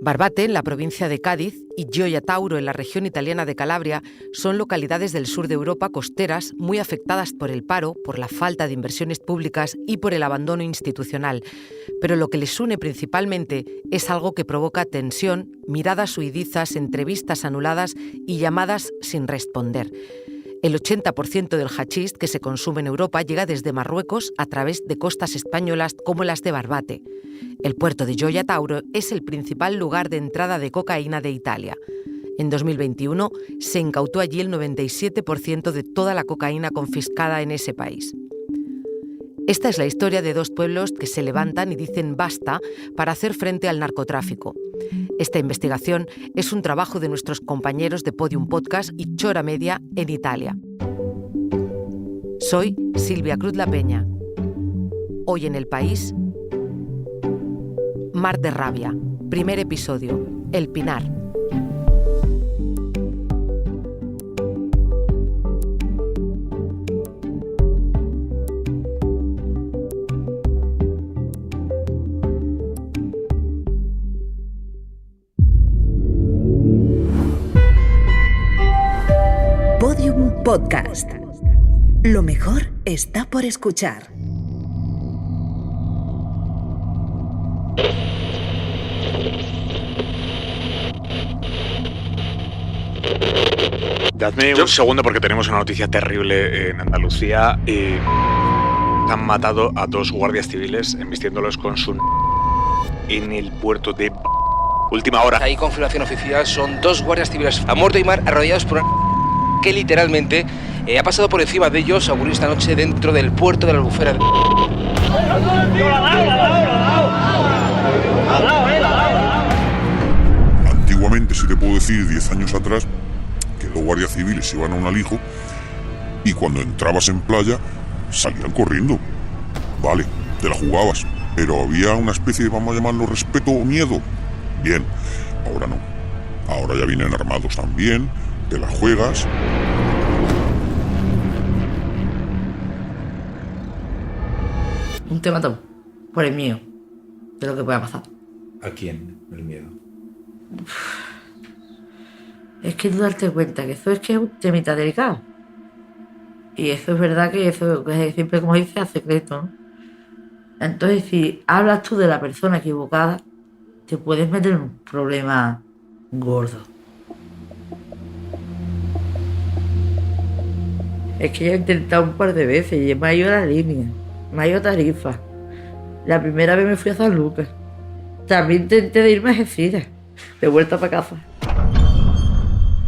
Barbate, en la provincia de Cádiz, y Gioia Tauro, en la región italiana de Calabria, son localidades del sur de Europa costeras muy afectadas por el paro, por la falta de inversiones públicas y por el abandono institucional. Pero lo que les une principalmente es algo que provoca tensión, miradas huidizas, entrevistas anuladas y llamadas sin responder. El 80% del hachís que se consume en Europa llega desde Marruecos a través de costas españolas como las de Barbate. El puerto de Gioia Tauro es el principal lugar de entrada de cocaína de Italia. En 2021 se incautó allí el 97% de toda la cocaína confiscada en ese país. Esta es la historia de dos pueblos que se levantan y dicen basta para hacer frente al narcotráfico. Esta investigación es un trabajo de nuestros compañeros de Podium Podcast y Chora Media en Italia. Soy Silvia Cruz La Peña. Hoy en El País, Mar de Rabia. Primer episodio, El Pinar. Podium Podcast. Lo mejor está por escuchar. Dadme un segundo porque tenemos una noticia terrible en Andalucía. Han matado a dos guardias civiles embistiéndolos con su en el puerto de última hora. Hay confirmación oficial, son dos guardias civiles a muerto y mar arrodillados por que literalmente ha pasado por encima de ellos a ocurrir esta noche dentro del puerto de la Albufera. Antiguamente, si te puedo decir, 10 años atrás, que los guardias civiles iban a un alijo y cuando entrabas en playa salían corriendo. Vale, te la jugabas, pero había una especie de, vamos a llamarlo, respeto o miedo. Bien, ahora no. Ahora ya vienen armados también, te la juegas. Un tema tabú, por el miedo, de lo que pueda pasar. ¿A quién el miedo? Es que tú darte cuenta que eso es un temita delicado. Y eso es verdad que eso que siempre, como dice, a secreto, ¿no? Entonces, si hablas tú de la persona equivocada, te puedes meter en un problema gordo. Es que yo he intentado un par de veces y me ha ido a la línea, me ha ido a Tarifa. La primera vez me fui a San Lucas. También intenté de irme a Algeciras, de vuelta para casa.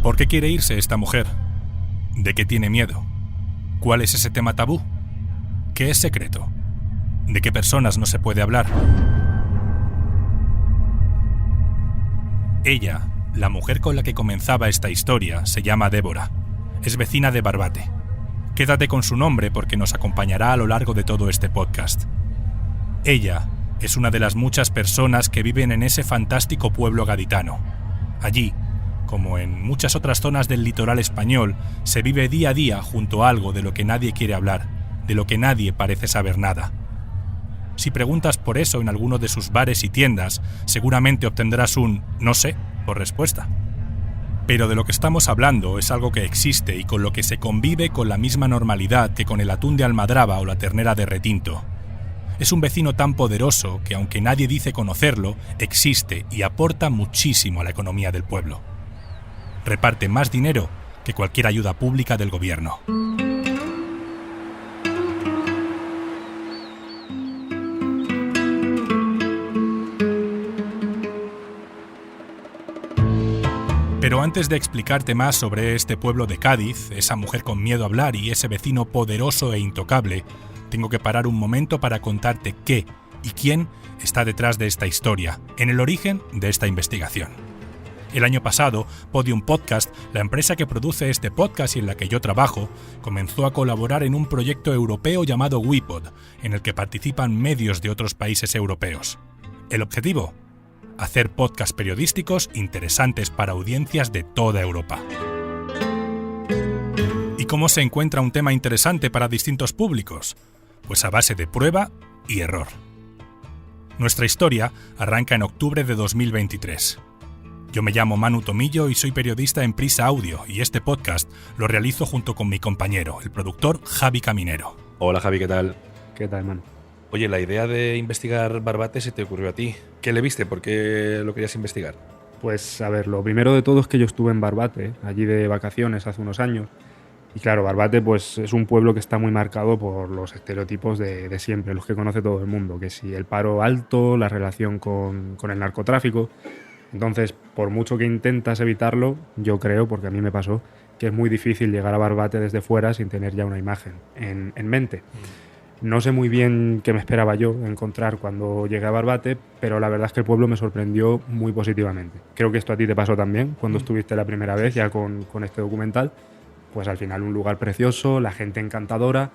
¿Por qué quiere irse esta mujer? ¿De qué tiene miedo? ¿Cuál es ese tema tabú? ¿Qué es secreto? ¿De qué personas no se puede hablar? Ella, la mujer con la que comenzaba esta historia, se llama Débora. Es vecina de Barbate. Quédate con su nombre porque nos acompañará a lo largo de todo este podcast. Ella es una de las muchas personas que viven en ese fantástico pueblo gaditano. Allí, como en muchas otras zonas del litoral español, se vive día a día junto a algo de lo que nadie quiere hablar, de lo que nadie parece saber nada. Si preguntas por eso en alguno de sus bares y tiendas, seguramente obtendrás un «no sé» por respuesta. Pero de lo que estamos hablando es algo que existe y con lo que se convive con la misma normalidad que con el atún de almadraba o la ternera de retinto. Es un vecino tan poderoso que, aunque nadie dice conocerlo, existe y aporta muchísimo a la economía del pueblo. Reparte más dinero que cualquier ayuda pública del gobierno. Pero antes de explicarte más sobre este pueblo de Cádiz, esa mujer con miedo a hablar y ese vecino poderoso e intocable, tengo que parar un momento para contarte qué y quién está detrás de esta historia, en el origen de esta investigación. El año pasado, Podium Podcast, la empresa que produce este podcast y en la que yo trabajo, comenzó a colaborar en un proyecto europeo llamado WePod, en el que participan medios de otros países europeos. El objetivo: hacer podcasts periodísticos interesantes para audiencias de toda Europa. ¿Y cómo se encuentra un tema interesante para distintos públicos? Pues a base de prueba y error. Nuestra historia arranca en octubre de 2023. Yo me llamo Manu Tomillo y soy periodista en Prisa Audio, y este podcast lo realizo junto con mi compañero, el productor Javi Caminero. Hola Javi, ¿qué tal? ¿Qué tal, Manu? Oye, la idea de investigar Barbate se te ocurrió a ti. ¿Qué le viste? ¿Por qué lo querías investigar? Pues a ver, lo primero de todo es que yo estuve en Barbate, allí de vacaciones hace unos años. Y claro, Barbate pues, es un pueblo que está muy marcado por los estereotipos de siempre, los que conoce todo el mundo, que si el paro alto, la relación con el narcotráfico. Entonces, por mucho que intentas evitarlo, yo creo, porque a mí me pasó, que es muy difícil llegar a Barbate desde fuera sin tener ya una imagen en mente. No sé muy bien qué me esperaba yo encontrar cuando llegué a Barbate, pero la verdad es que el pueblo me sorprendió muy positivamente. Creo que esto a ti te pasó también cuando estuviste la primera vez ya con este documental. Pues al final un lugar precioso, la gente encantadora.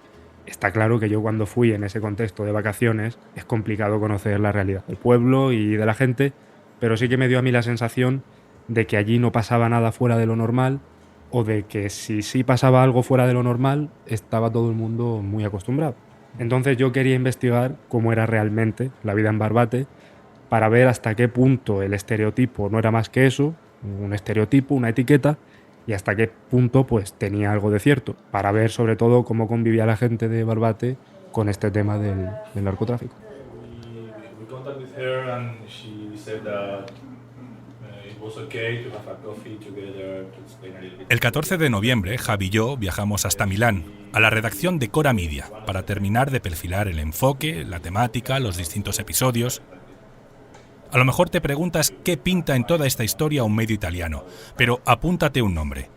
Está claro que yo cuando fui en ese contexto de vacaciones es complicado conocer la realidad del pueblo y de la gente, pero sí que me dio a mí la sensación de que allí no pasaba nada fuera de lo normal, o de que si sí pasaba algo fuera de lo normal, estaba todo el mundo muy acostumbrado. Entonces yo quería investigar cómo era realmente la vida en Barbate para ver hasta qué punto el estereotipo no era más que eso, un estereotipo, una etiqueta, y hasta qué punto pues tenía algo de cierto, para ver sobre todo cómo convivía la gente de Barbate con este tema del narcotráfico. El 14 de noviembre, Javi y yo viajamos hasta Milán, a la redacción de Cora Media, para terminar de perfilar el enfoque, la temática, los distintos episodios. A lo mejor te preguntas qué pinta en toda esta historia un medio italiano, pero apúntate un nombre: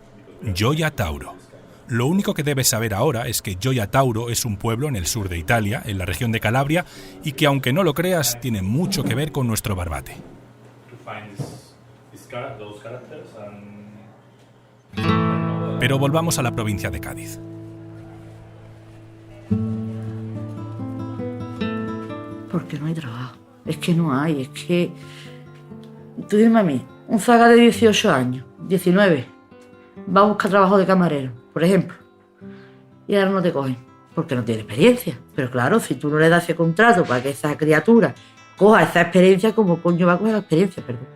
Gioia Tauro. Lo único que debes saber ahora es que Gioia Tauro es un pueblo en el sur de Italia, en la región de Calabria, y que aunque no lo creas, tiene mucho que ver con nuestro Barbate. Pero volvamos a la provincia de Cádiz. Porque no hay trabajo. Es que no hay, es que... Tú dime a mí, un zaga de 18 años, 19, va a buscar trabajo de camarero, por ejemplo, y ahora no te cogen, porque no tiene experiencia. Pero claro, si tú no le das ese contrato para que esa criatura coja esa experiencia, ¿cómo coño va a coger la experiencia? Perdón.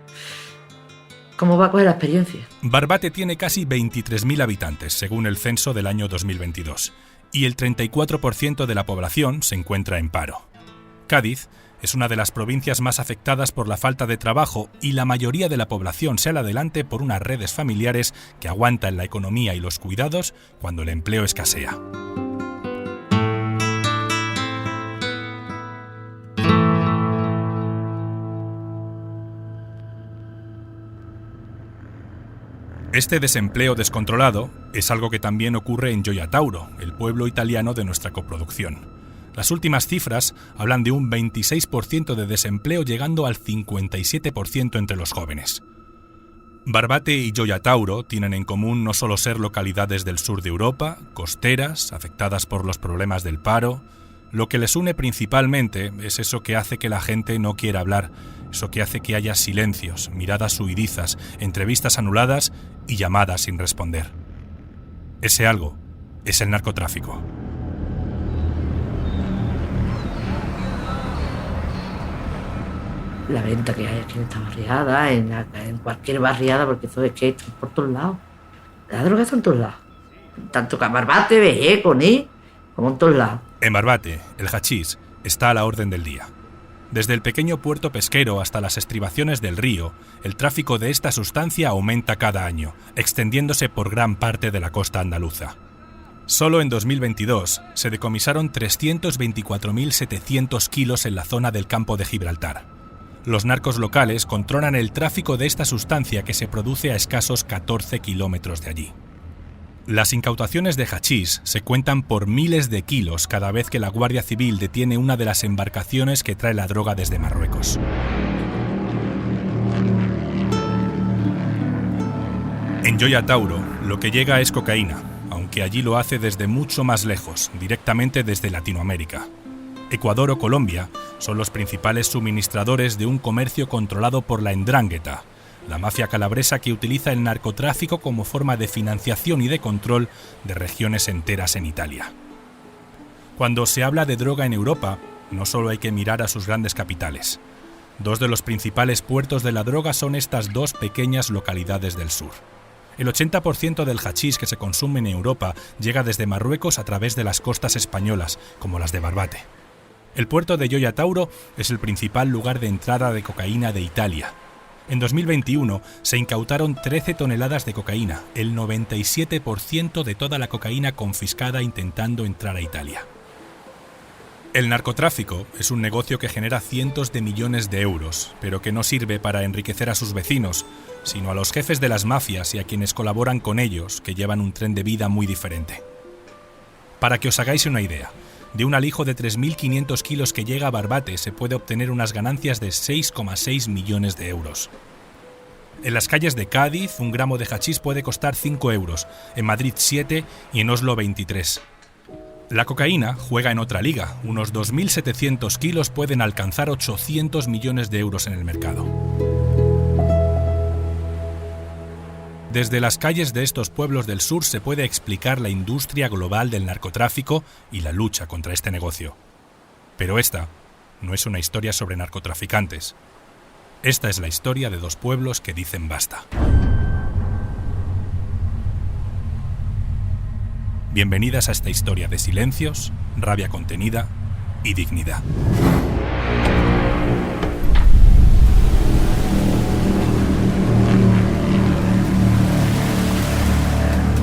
¿Cómo va a coger la experiencia? Barbate tiene casi 23.000 habitantes, según el censo del año 2022, y el 34% de la población se encuentra en paro. Cádiz es una de las provincias más afectadas por la falta de trabajo, y la mayoría de la población sale adelante por unas redes familiares que aguantan la economía y los cuidados cuando el empleo escasea. Este desempleo descontrolado es algo que también ocurre en Gioia Tauro, el pueblo italiano de nuestra coproducción. Las últimas cifras hablan de un 26% de desempleo, llegando al 57% entre los jóvenes. Barbate y Gioia Tauro tienen en común no solo ser localidades del sur de Europa, costeras, afectadas por los problemas del paro. Lo que les une principalmente es eso que hace que la gente no quiera hablar, eso que hace que haya silencios, miradas huidizas, entrevistas anuladas y llamadas sin responder. Ese algo es el narcotráfico. La venta que hay aquí en esta barriada, en cualquier barriada, porque eso es que está por todos lados. La droga está en todos lados. Tanto que en Barbate, Veje, Coní, como en todos lados. En Barbate, el hachís está a la orden del día. Desde el pequeño puerto pesquero hasta las estribaciones del río, el tráfico de esta sustancia aumenta cada año, extendiéndose por gran parte de la costa andaluza. Solo en 2022 se decomisaron 324.700 kilos en la zona del campo de Gibraltar. Los narcos locales controlan el tráfico de esta sustancia, que se produce a escasos 14 kilómetros de allí. Las incautaciones de hachís se cuentan por miles de kilos cada vez que la Guardia Civil detiene una de las embarcaciones que trae la droga desde Marruecos. En Gioia Tauro, lo que llega es cocaína, aunque allí lo hace desde mucho más lejos, directamente desde Latinoamérica. Ecuador o Colombia son los principales suministradores de un comercio controlado por la 'Ndrangheta, la mafia calabresa que utiliza el narcotráfico como forma de financiación y de control de regiones enteras en Italia. Cuando se habla de droga en Europa, no solo hay que mirar a sus grandes capitales. 2 de los principales puertos de la droga son estas 2 pequeñas localidades del sur. El 80% del hachís que se consume en Europa llega desde Marruecos a través de las costas españolas, como las de Barbate. El puerto de Gioia Tauro es el principal lugar de entrada de cocaína de Italia. En 2021 se incautaron 13 toneladas de cocaína, el 97% de toda la cocaína confiscada intentando entrar a Italia. El narcotráfico es un negocio que genera cientos de millones de euros, pero que no sirve para enriquecer a sus vecinos, sino a los jefes de las mafias y a quienes colaboran con ellos, que llevan un tren de vida muy diferente. Para que os hagáis una idea, de un alijo de 3.500 kilos que llega a Barbate se puede obtener unas ganancias de 6,6 millones de euros. En las calles de Cádiz, un gramo de hachís puede costar 5 euros, en Madrid 7 y en Oslo 23. La cocaína juega en otra liga. Unos 2.700 kilos pueden alcanzar 800 millones de euros en el mercado. Desde las calles de estos pueblos del sur se puede explicar la industria global del narcotráfico y la lucha contra este negocio. Pero esta no es una historia sobre narcotraficantes. Esta es la historia de 2 pueblos que dicen basta. Bienvenidas a esta historia de silencios, rabia contenida y dignidad.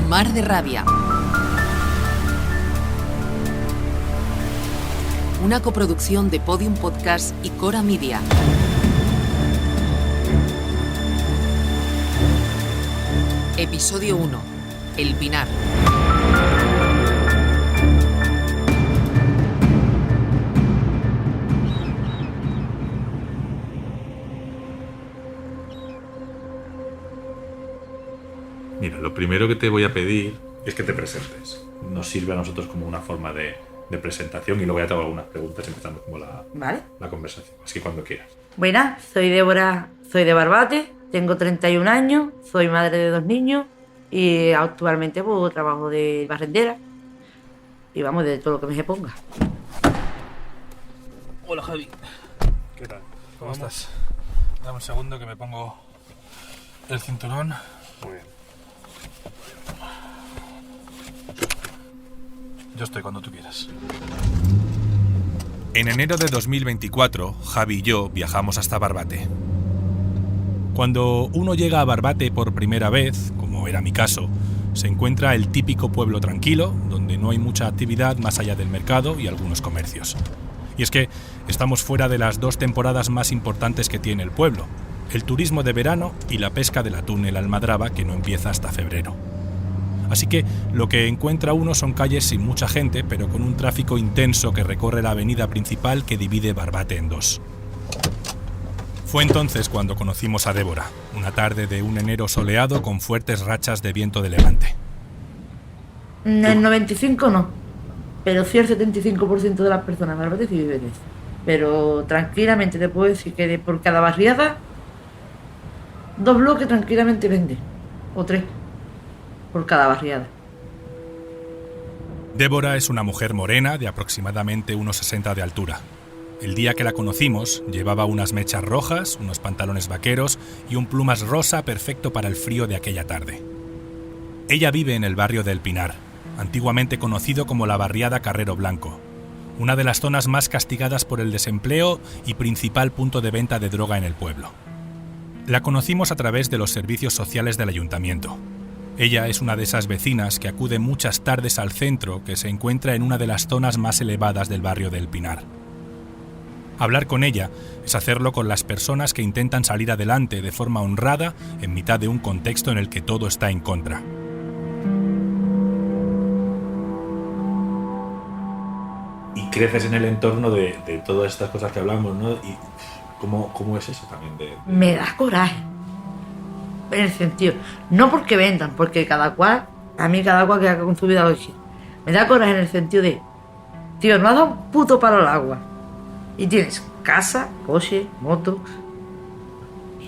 Mar de Rabia. Una coproducción de Podium Podcast y Cora Media. Episodio 1. El Pinar. Mira, lo primero que te voy a pedir es que te presentes. Nos sirve a nosotros como una forma de presentación y luego ya te hago algunas preguntas empezando como la conversación. Así que cuando quieras. Buenas, soy Débora, soy de Barbate, tengo 31 años, soy madre de 2 niños y actualmente pues, trabajo de barrendera y vamos, de todo lo que me se ponga. Hola, Javi. ¿Qué tal? ¿Cómo estás? Dame un segundo que me pongo el cinturón. Muy bien. Yo estoy cuando tú quieras. En enero de 2024, Javi y yo viajamos hasta Barbate. Cuando uno llega a Barbate por primera vez, como era mi caso, se encuentra el típico pueblo tranquilo, donde no hay mucha actividad más allá del mercado y algunos comercios. Y es que estamos fuera de las 2 temporadas más importantes que tiene el pueblo, el turismo de verano y la pesca del atún en la almadraba, que no empieza hasta febrero. Así que lo que encuentra uno son calles sin mucha gente, pero con un tráfico intenso que recorre la avenida principal que divide Barbate en 2. Fue entonces cuando conocimos a Débora, una tarde de un enero soleado con fuertes rachas de viento de levante. El 95 no, pero sí el 75% de las personas de Barbate sí viven eso. Pero tranquilamente te puedo decir que por cada barriada 2 bloques tranquilamente venden, o 3 por cada barriada. Débora es una mujer morena de aproximadamente unos 60 de altura. El día que la conocimos llevaba unas mechas rojas, unos pantalones vaqueros y un plumas rosa perfecto para el frío de aquella tarde. Ella vive en el barrio del Pinar, antiguamente conocido como la barriada Carrero Blanco, una de las zonas más castigadas por el desempleo y principal punto de venta de droga en el pueblo. La conocimos a través de los servicios sociales del ayuntamiento. Ella es una de esas vecinas que acude muchas tardes al centro, que se encuentra en una de las zonas más elevadas del barrio del Pinar. Hablar con ella es hacerlo con las personas que intentan salir adelante de forma honrada en mitad de un contexto en el que todo está en contra. Y creces en el entorno de todas estas cosas que hablamos, ¿no? Y ¿cómo es eso también? Me da coraje. En el sentido, no porque vendan, porque cada cual que haga con su vida lo que quiera. Me da coraje en el sentido de, tío, no has dado un puto palo al agua y tienes casa, coche, moto,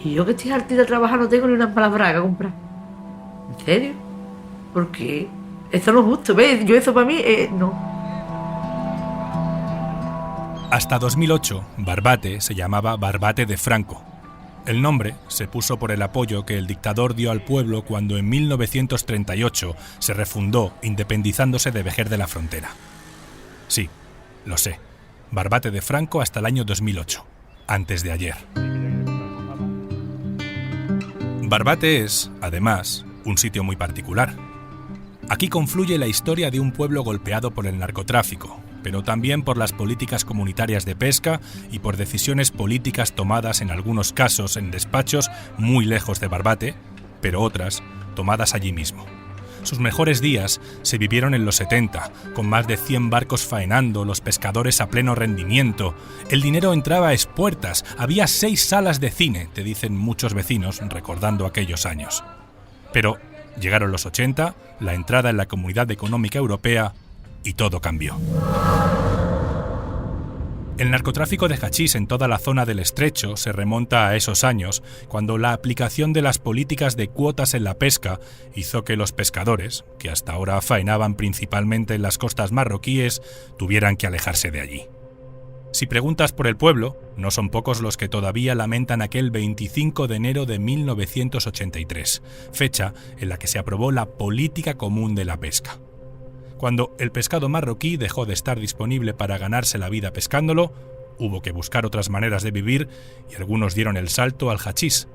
y yo que estoy harta de trabajar no tengo ni una palabra que comprar. ¿En serio? Porque eso no es justo, ¿ves? Yo eso para mí, no. Hasta 2008, Barbate se llamaba Barbate de Franco. El nombre se puso por el apoyo que el dictador dio al pueblo cuando en 1938 se refundó, independizándose de Vejer de la Frontera. Sí, lo sé. Barbate de Franco hasta el año 2008, antes de ayer. Barbate es, además, un sitio muy particular. Aquí confluye la historia de un pueblo golpeado por el narcotráfico, pero también por las políticas comunitarias de pesca y por decisiones políticas tomadas en algunos casos en despachos muy lejos de Barbate, pero otras tomadas allí mismo. Sus mejores días se vivieron en los 70, con más de 100 barcos faenando, los pescadores a pleno rendimiento. El dinero entraba a espuertas, había 6 salas de cine, te dicen muchos vecinos recordando aquellos años. Pero llegaron los 80, la entrada en la Comunidad Económica Europea y todo cambió. El narcotráfico de hachís en toda la zona del Estrecho se remonta a esos años, cuando la aplicación de las políticas de cuotas en la pesca hizo que los pescadores, que hasta ahora faenaban principalmente en las costas marroquíes, tuvieran que alejarse de allí. Si preguntas por el pueblo, no son pocos los que todavía lamentan aquel 25 de enero de 1983, fecha en la que se aprobó la Política Común de la Pesca. Cuando el pescado marroquí dejó de estar disponible para ganarse la vida pescándolo, hubo que buscar otras maneras de vivir y algunos dieron el salto al hachís.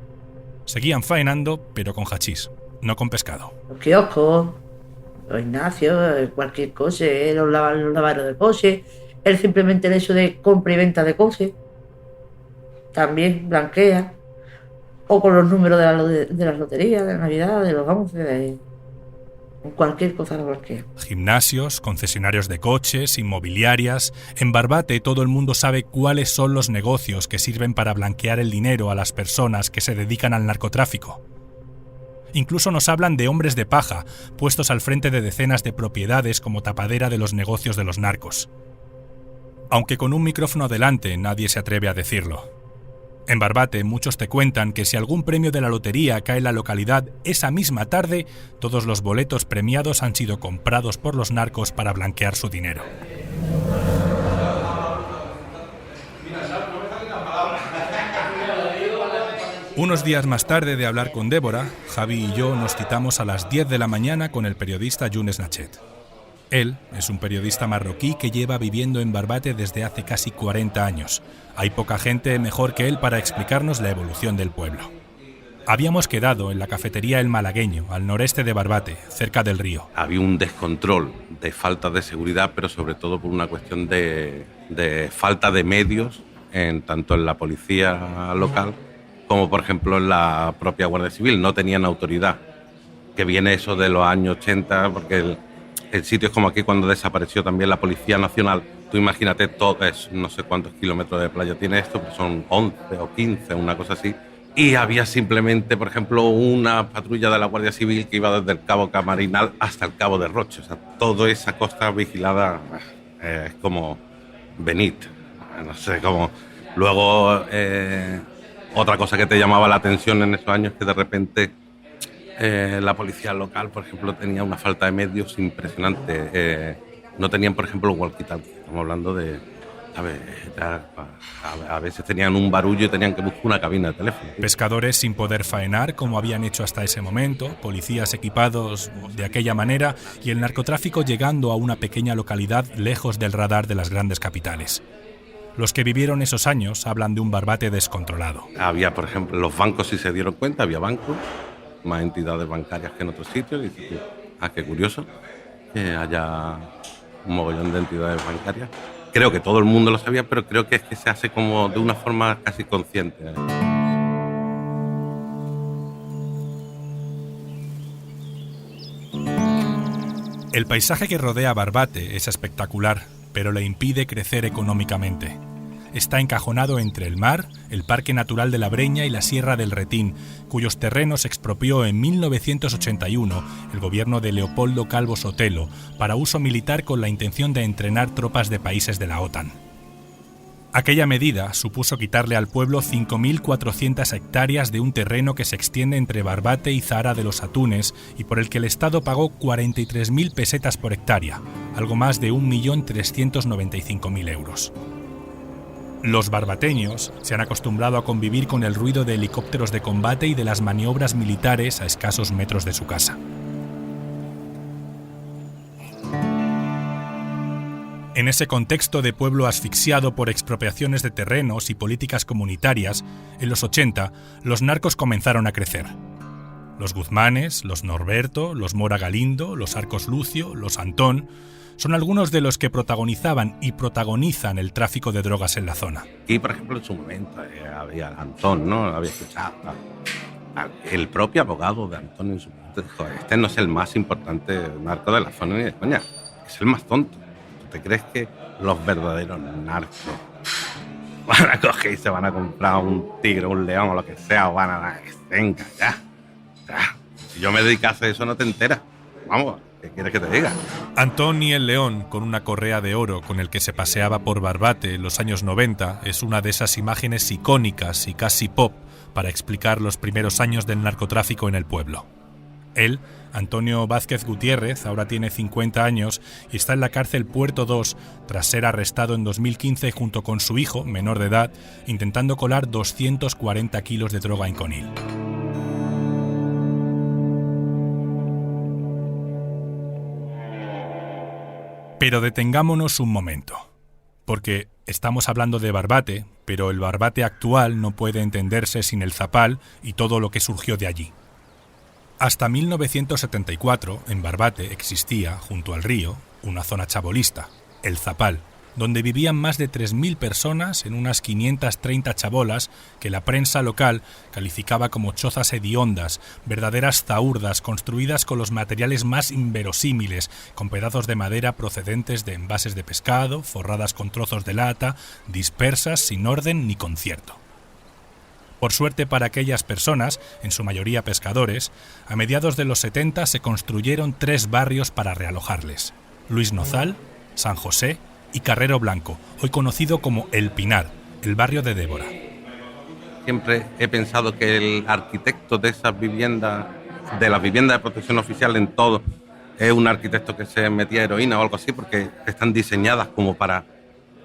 Seguían faenando, pero con hachís, no con pescado. Los kioscos, los Ignacios, cualquier cosa, los lavaderos de coche, simplemente el hecho de compra y venta de coches, también blanquea, o con los números de las loterías, de la Navidad, de los 11, de cualquier cosa lo blanquea. Gimnasios, concesionarios de coches, inmobiliarias. En Barbate todo el mundo sabe cuáles son los negocios que sirven para blanquear el dinero a las personas que se dedican al narcotráfico. Incluso nos hablan de hombres de paja, puestos al frente de decenas de propiedades como tapadera de los negocios de los narcos. Aunque con un micrófono delante nadie se atreve a decirlo. En Barbate muchos te cuentan que si algún premio de la lotería cae en la localidad esa misma tarde, todos los boletos premiados han sido comprados por los narcos para blanquear su dinero. Unos días más tarde de hablar con Débora, Javi y yo nos citamos a las 10 de la mañana con el periodista Younes Nachet. Él es un periodista marroquí que lleva viviendo en Barbate desde hace casi 40 años. Hay poca gente mejor que él para explicarnos la evolución del pueblo. Habíamos quedado en la cafetería El Malagueño, al noreste de Barbate, cerca del río. Había un descontrol de falta de seguridad, pero sobre todo por una cuestión de falta de medios, tanto en la policía local como, por ejemplo, en la propia Guardia Civil. No tenían autoridad, que viene eso de los años 80, porque el sitio es como aquí cuando desapareció también la Policía Nacional. Tú imagínate, todo es, no sé cuántos kilómetros de playa tiene esto, pero son 11 o 15, una cosa así. Y había simplemente, por ejemplo, una patrulla de la Guardia Civil que iba desde el Cabo Camarinal hasta el Cabo de Roche. O sea, toda esa costa vigilada es como venid. No sé cómo. Luego, otra cosa que te llamaba la atención en esos años es que de repente la policía local, por ejemplo, tenía una falta de medios impresionante. No tenían, por ejemplo, walkie-talkie. Estamos hablando de... A veces tenían un barullo y tenían que buscar una cabina de teléfono. Pescadores sin poder faenar, como habían hecho hasta ese momento, policías equipados de aquella manera y el narcotráfico llegando a una pequeña localidad lejos del radar de las grandes capitales. Los que vivieron esos años hablan de un Barbate descontrolado. Había, por ejemplo, los bancos, si se dieron cuenta, había bancos, más entidades bancarias que en otros sitios. Y dices, qué curioso que haya un mogollón de entidades bancarias. Creo que todo el mundo lo sabía, pero creo que es que se hace como de una forma casi consciente. El paisaje que rodea Barbate es espectacular, pero le impide crecer económicamente. Está encajonado entre el mar, el Parque Natural de la Breña y la Sierra del Retín, cuyos terrenos expropió en 1981 el gobierno de Leopoldo Calvo Sotelo para uso militar con la intención de entrenar tropas de países de la OTAN. Aquella medida supuso quitarle al pueblo 5.400 hectáreas de un terreno que se extiende entre Barbate y Zahara de los Atunes y por el que el Estado pagó 43.000 pesetas por hectárea, algo más de 1.395.000 euros. Los barbateños se han acostumbrado a convivir con el ruido de helicópteros de combate y de las maniobras militares a escasos metros de su casa. En ese contexto de pueblo asfixiado por expropiaciones de terrenos y políticas comunitarias, en los 80 los narcos comenzaron a crecer. Los Guzmanes, los Norberto, los Mora Galindo, los Arcos Lucio, los Antón son algunos de los que protagonizaban y protagonizan el tráfico de drogas en la zona. Y, por ejemplo, en su momento había Antón, ¿no? Había escuchado. El propio abogado de Antón en su momento dijo: este no es el más importante narco de la zona ni de coña, es el más tonto. ¿Tú te crees que los verdaderos narcos van a coger y se van a comprar un tigre, un león o lo que sea, o van a... Venga, ya. Si yo me dedicase a eso no te enteras. Vamos, ¿qué quieres que te diga? Antón y el León, con una correa de oro con el que se paseaba por Barbate en los años 90, es una de esas imágenes icónicas y casi pop para explicar los primeros años del narcotráfico en el pueblo. Él, Antonio Vázquez Gutiérrez, ahora tiene 50 años y está en la cárcel Puerto 2 tras ser arrestado en 2015 junto con su hijo, menor de edad, intentando colar 240 kilos de droga en Conil. Pero detengámonos un momento, porque estamos hablando de Barbate, pero el Barbate actual no puede entenderse sin el Zapal y todo lo que surgió de allí. Hasta 1974, en Barbate existía, junto al río, una zona chabolista, el Zapal, donde vivían más de 3.000 personas en unas 530 chabolas que la prensa local calificaba como chozas hediondas, verdaderas zahurdas construidas con los materiales más inverosímiles, con pedazos de madera procedentes de envases de pescado, forradas con trozos de lata, dispersas sin orden ni concierto. Por suerte para aquellas personas, en su mayoría pescadores, a mediados de los 70 se construyeron 3 barrios para realojarles: Luis Nozal, San José y Carrero Blanco, hoy conocido como El Pinar, el barrio de Débora. Siempre he pensado que el arquitecto de esas viviendas, de las viviendas de protección oficial en todo, es un arquitecto que se metía heroína o algo así, porque están diseñadas como para,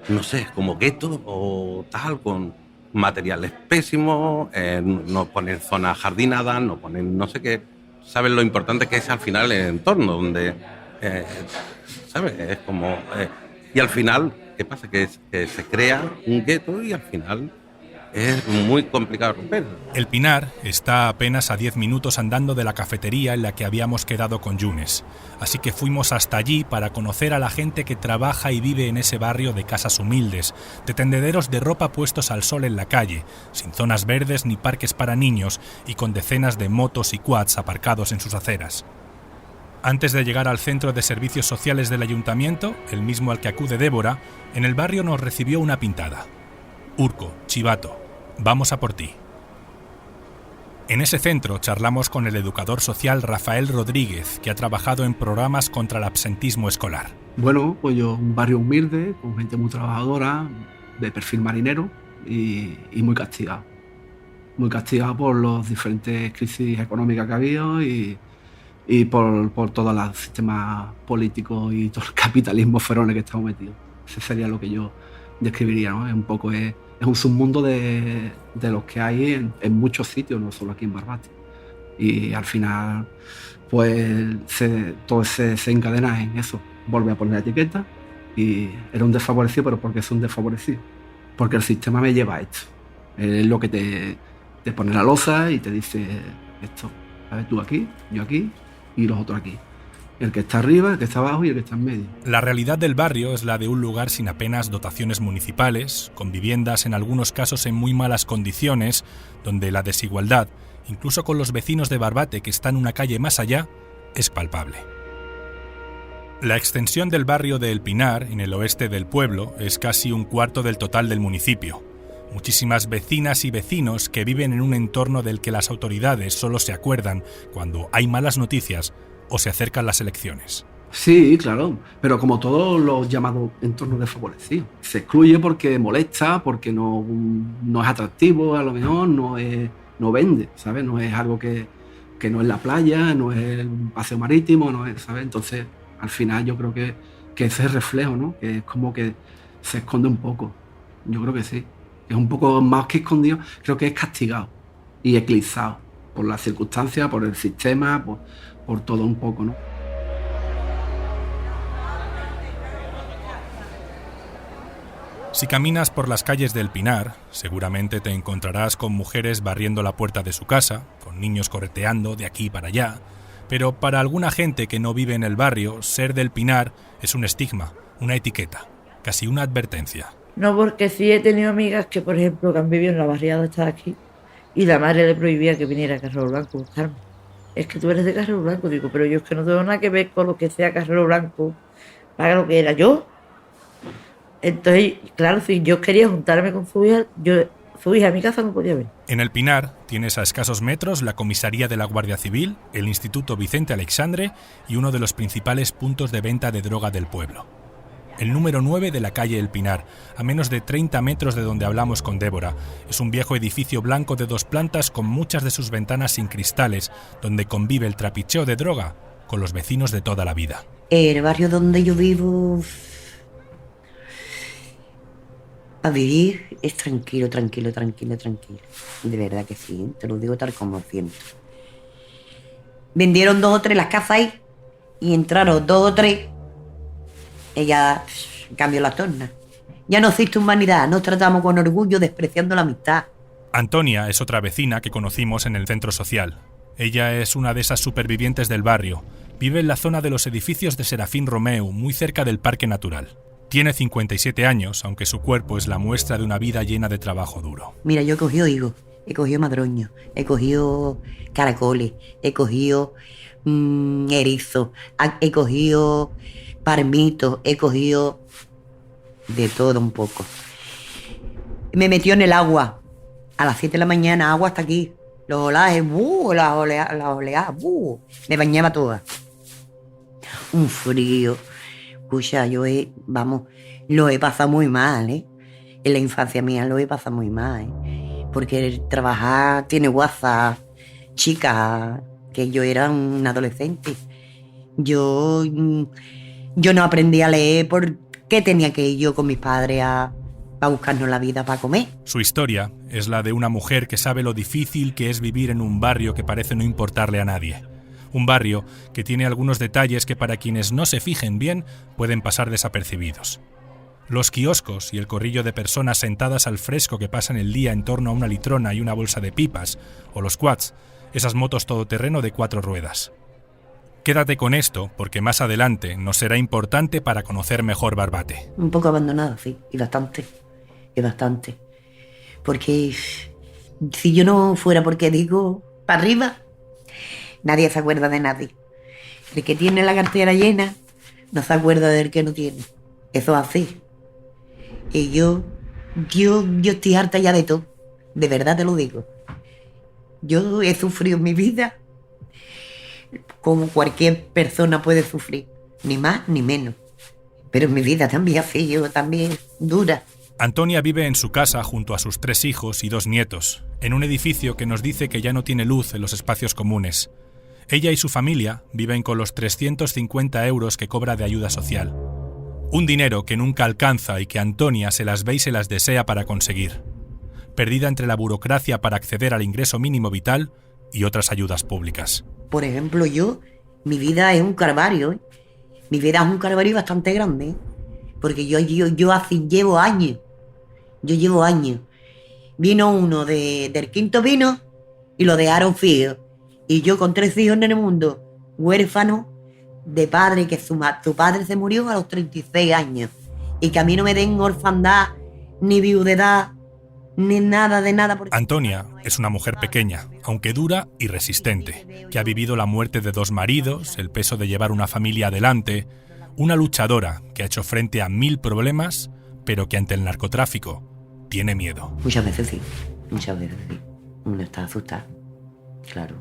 no sé, como guetos o tal, con materiales pésimos, no ponen zonas jardinadas, no ponen no sé qué. ¿Sabes lo importante que es al final el entorno? Donde, ¿sabes? Es como... y al final, ¿qué pasa? Que se crea un gueto y al final es muy complicado romper. El Pinar está apenas a 10 minutos andando de la cafetería en la que habíamos quedado con Yunes, así que fuimos hasta allí para conocer a la gente que trabaja y vive en ese barrio de casas humildes, de tendederos de ropa puestos al sol en la calle, sin zonas verdes ni parques para niños y con decenas de motos y quads aparcados en sus aceras. Antes de llegar al centro de servicios sociales del ayuntamiento, el mismo al que acude Débora, en el barrio nos recibió una pintada: Urco, Chivato, vamos a por ti. En ese centro charlamos con el educador social Rafael Rodríguez, que ha trabajado en programas contra el absentismo escolar. Bueno, pues yo, un barrio humilde, con gente muy trabajadora, de perfil marinero y muy castigado. Muy castigado por las diferentes crisis económicas que ha habido y por todo el sistema político y todo el capitalismo feroz que estamos metidos. Ese sería lo que yo describiría, ¿no? Es un poco... Es un submundo de los que hay en muchos sitios, no solo aquí en Barbate. Y al final, pues todo se encadena en eso. Vuelve a poner la etiqueta y era un desfavorecido, pero ¿por qué es un desfavorecido? Porque el sistema me lleva a esto. Es lo que te pone la losa y te dice esto. ¿Sabes? Tú aquí, yo aquí y los otros aquí. El que está arriba, el que está abajo y el que está en medio. La realidad del barrio es la de un lugar sin apenas dotaciones municipales, con viviendas en algunos casos en muy malas condiciones, donde la desigualdad, incluso con los vecinos de Barbate que están una calle más allá, es palpable. La extensión del barrio de El Pinar, en el oeste del pueblo, es casi un cuarto del total del municipio. Muchísimas vecinas y vecinos que viven en un entorno del que las autoridades solo se acuerdan cuando hay malas noticias o se acercan las elecciones. Sí, claro, pero como todos los llamados entornos desfavorecidos. Se excluye porque molesta, porque no es atractivo, a lo mejor no vende, ¿sabes? No es algo que no es la playa, no es un paseo marítimo, no es, ¿sabes? Entonces, al final yo creo que ese es el reflejo, ¿no? Que es como que se esconde un poco. Yo creo que sí. Es un poco más que escondido, creo que es castigado y eclipsado por las circunstancias, por el sistema, por todo un poco, ¿no? Si caminas por las calles del Pinar, seguramente te encontrarás con mujeres barriendo la puerta de su casa, con niños correteando de aquí para allá, pero para alguna gente que no vive en el barrio, ser del Pinar es un estigma, una etiqueta, casi una advertencia. No, porque sí he tenido amigas que, por ejemplo, que han vivido en la barriada esta de aquí y la madre le prohibía que viniera a Carrero Blanco a buscarme. Es que tú eres de Carrero Blanco, digo, pero yo es que no tengo nada que ver con lo que sea Carrero Blanco, para lo que era yo. Entonces, claro, si yo quería juntarme con su hija a mi casa no podía venir. En el Pinar tienes a escasos metros la comisaría de la Guardia Civil, el Instituto Vicente Aleixandre y uno de los principales puntos de venta de droga del pueblo. El número 9 de la calle El Pinar, a menos de 30 metros de donde hablamos con Débora. Es un viejo edificio blanco de 2 plantas con muchas de sus ventanas sin cristales, donde convive el trapicheo de droga con los vecinos de toda la vida. El barrio donde yo vivo, a vivir es tranquilo. De verdad que sí, te lo digo tal como siento. Vendieron 2 o 3 las casas ahí y entraron 2 o 3. Ella cambió la torna. Ya no existe humanidad, nos tratamos con orgullo despreciando la amistad. Antonia es otra vecina que conocimos en el centro social. Ella es una de esas supervivientes del barrio. Vive en la zona de los edificios de Serafín Romeu, muy cerca del Parque Natural. Tiene 57 años, aunque su cuerpo es la muestra de una vida llena de trabajo duro. Mira, yo he cogido higos, he cogido madroños, he cogido caracoles, he cogido erizos, he cogido palmitos, he cogido de todo un poco. Me metió en el agua a las 7 de la mañana, agua hasta aquí. Los olajes, las oleadas, me bañaba toda. Un frío. Escucha, lo he pasado muy mal, ¿eh? En la infancia mía lo he pasado muy mal, ¿eh? Porque el trabajar tiene WhatsApp, chica, que yo era un adolescente. Yo no aprendí a leer porque tenía que ir yo con mis padres a buscarnos la vida para comer. Su historia es la de una mujer que sabe lo difícil que es vivir en un barrio que parece no importarle a nadie. Un barrio que tiene algunos detalles que para quienes no se fijen bien pueden pasar desapercibidos. Los kioscos y el corrillo de personas sentadas al fresco que pasan el día en torno a una litrona y una bolsa de pipas, o los quads, esas motos todoterreno de 4 ruedas. Quédate con esto porque más adelante nos será importante para conocer mejor Barbate. Un poco abandonada, sí, y bastante. Porque si yo no fuera porque digo para arriba, nadie se acuerda de nadie. El que tiene la cartera llena no se acuerda del que no tiene. Eso es así. Y yo estoy harta ya de todo. De verdad te lo digo. Yo he sufrido en mi vida como cualquier persona puede sufrir. Ni más ni menos. Pero en mi vida también ha sido también dura. Antonia vive en su casa junto a sus 3 hijos y 2 nietos, en un edificio que nos dice que ya no tiene luz en los espacios comunes. Ella y su familia viven con los 350 euros que cobra de ayuda social. Un dinero que nunca alcanza y que Antonia se las ve y se las desea para conseguir. Perdida entre la burocracia para acceder al ingreso mínimo vital y otras ayudas públicas. Por ejemplo, mi vida es un calvario, ¿eh? Mi vida es un calvario bastante grande, ¿eh? Porque yo llevo años. Vino uno del 5º vino y lo dejaron fijo. Y yo con 3 hijos en el mundo, huérfano de padre, que su padre se murió a los 36 años. Y que a mí no me den orfandad, ni viudedad, ni nada de nada. Antonia es una mujer pequeña, aunque dura y resistente, que ha vivido la muerte de 2 maridos, el peso de llevar una familia adelante, una luchadora que ha hecho frente a 1000 problemas, pero que ante el narcotráfico tiene miedo. Muchas veces sí. Uno está asustado, claro.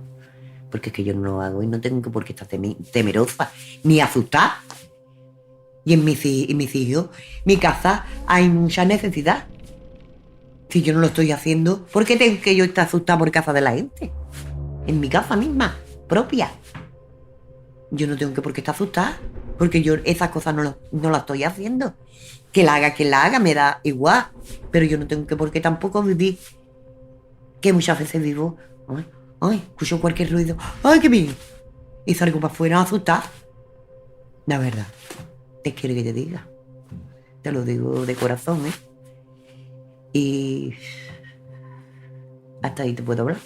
Porque es que yo no lo hago y no tengo por qué estar temerosa, ni asustada. Y en mis hijos, mi casa, hay mucha necesidad. Si yo no lo estoy haciendo, ¿por qué tengo que yo estar asustada por casa de la gente? En mi casa misma, propia. Yo no tengo por qué estar asustada. Porque yo esas cosas no las estoy haciendo. Que la haga quien la haga, me da igual. Pero yo no tengo que por qué tampoco vivir. Que muchas veces vivo, escucho cualquier ruido, ¡ay, qué bien! Y salgo para afuera asustada. La verdad, ¿qué quiere que te diga? Te lo digo de corazón, ¿eh? Y hasta ahí te puedo hablar.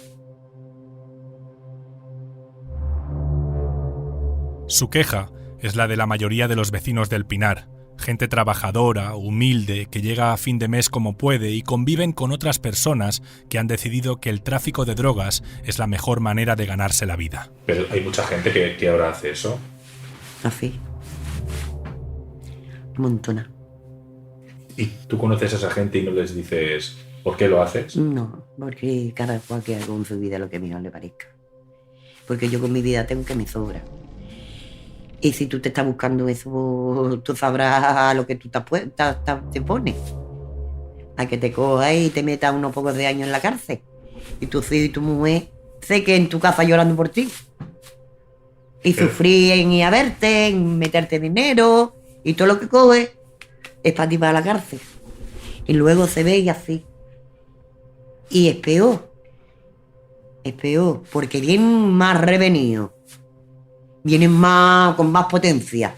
Su queja es la de la mayoría de los vecinos del Pinar, gente trabajadora, humilde, que llega a fin de mes como puede y conviven con otras personas que han decidido que el tráfico de drogas es la mejor manera de ganarse la vida. Pero hay mucha gente que ahora hace eso. Así. Un montón. ¿Y tú conoces a esa gente y no les dices por qué lo haces? No, porque cada cual que haga con su vida lo que mejor le parezca. Porque yo con mi vida tengo que me sobra. Y si tú te estás buscando eso, tú sabrás a lo que tú te pones. A que te cojas y te metas unos pocos de años en la cárcel. Y tu hijo y tu mujer sé que en tu casa llorando por ti. Y sufrir en ir a verte, en meterte dinero. Y todo lo que coges es para ti para la cárcel. Y luego se ve y así. Y es peor. Es peor, porque vienen más revenidos. Vienen con más potencia.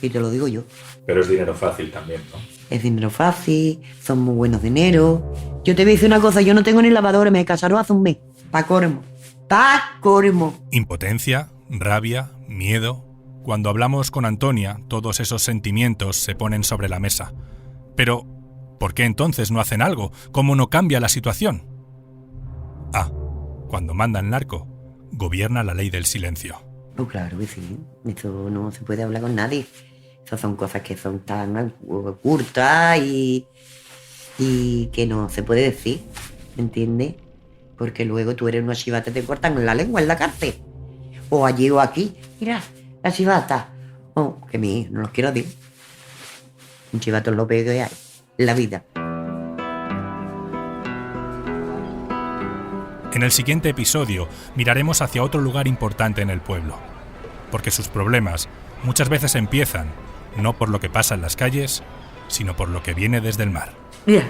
Y te lo digo yo. Pero es dinero fácil también, ¿no? Es dinero fácil, son muy buenos dineros. Yo te voy a decir una cosa, yo no tengo ni lavadora, me casaron hace un mes. Pa' colmo. Impotencia, rabia, miedo. Cuando hablamos con Antonia, todos esos sentimientos se ponen sobre la mesa. Pero, ¿por qué entonces no hacen algo? ¿Cómo no cambia la situación? Cuando manda el narco, gobierna la ley del silencio. Pues claro que sí, eso no se puede hablar con nadie. Esas son cosas que son tan ocultas y que no se puede decir, ¿me entiendes? Porque luego tú eres una chivata y te cortan la lengua en la cárcel. O allí o aquí. Mira, la chivata. Que no los quiero decir. Un chivato es lo peor que hay en la vida. En el siguiente episodio miraremos hacia otro lugar importante en el pueblo, porque sus problemas muchas veces empiezan no por lo que pasa en las calles, sino por lo que viene desde el mar. Mira,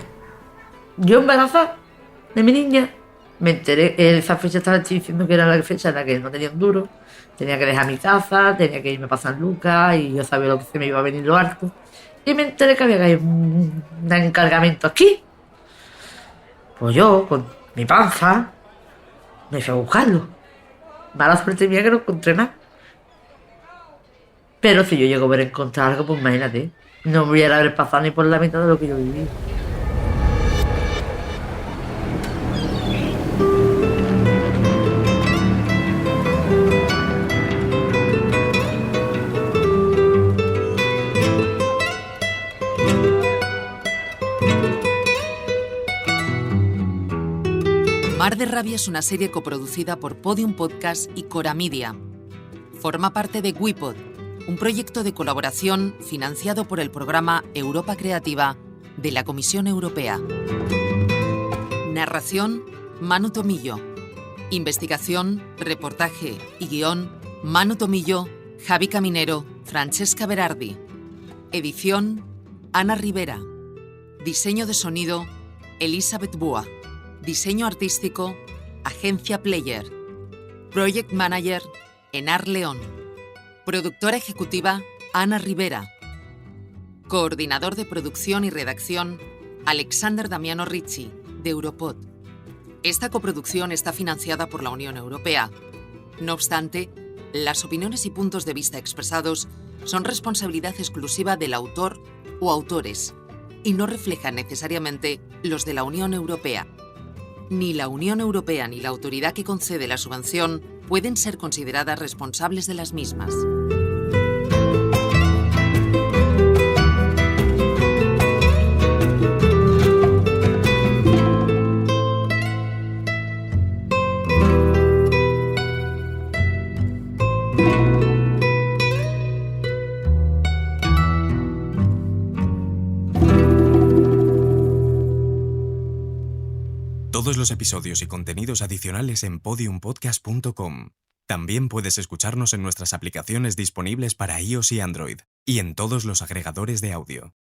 yo embarazada de mi niña, me enteré, esa fecha estaba diciendo que era la fecha en la que no tenía un duro, tenía que dejar mi casa, tenía que irme para San Lucas y yo sabía lo que se me iba a venir lo harto. Y me enteré que había caído un encargamento aquí. Pues yo, con mi panza, me fui a buscarlo. Mala suerte mía que no encontré nada. Pero si yo llego a ver encontrar algo, pues imagínate, no me hubiera haber pasado ni por la mitad de lo que yo viví. Mar de Rabia es una serie coproducida por Podium Podcast y Cora Media. Forma parte de WePod, un proyecto de colaboración financiado por el programa Europa Creativa de la Comisión Europea. Narración, Manu Tomillo. Investigación, reportaje y guión, Manu Tomillo, Javi Caminero, Francesca Berardi. Edición, Ana Rivera. Diseño de sonido, Elizabeth Búa. Diseño artístico, Agencia Player. Project Manager, Enar León. Productora ejecutiva, Ana Rivera. Coordinador de producción y redacción, Alexander Damiano Ricci, de Europod. Esta coproducción está financiada por la Unión Europea. No obstante, las opiniones y puntos de vista expresados son responsabilidad exclusiva del autor o autores y no reflejan necesariamente los de la Unión Europea. Ni la Unión Europea ni la autoridad que concede la subvención pueden ser consideradas responsables de las mismas. Todos los episodios y contenidos adicionales en podiumpodcast.com. También puedes escucharnos en nuestras aplicaciones disponibles para iOS y Android, y en todos los agregadores de audio.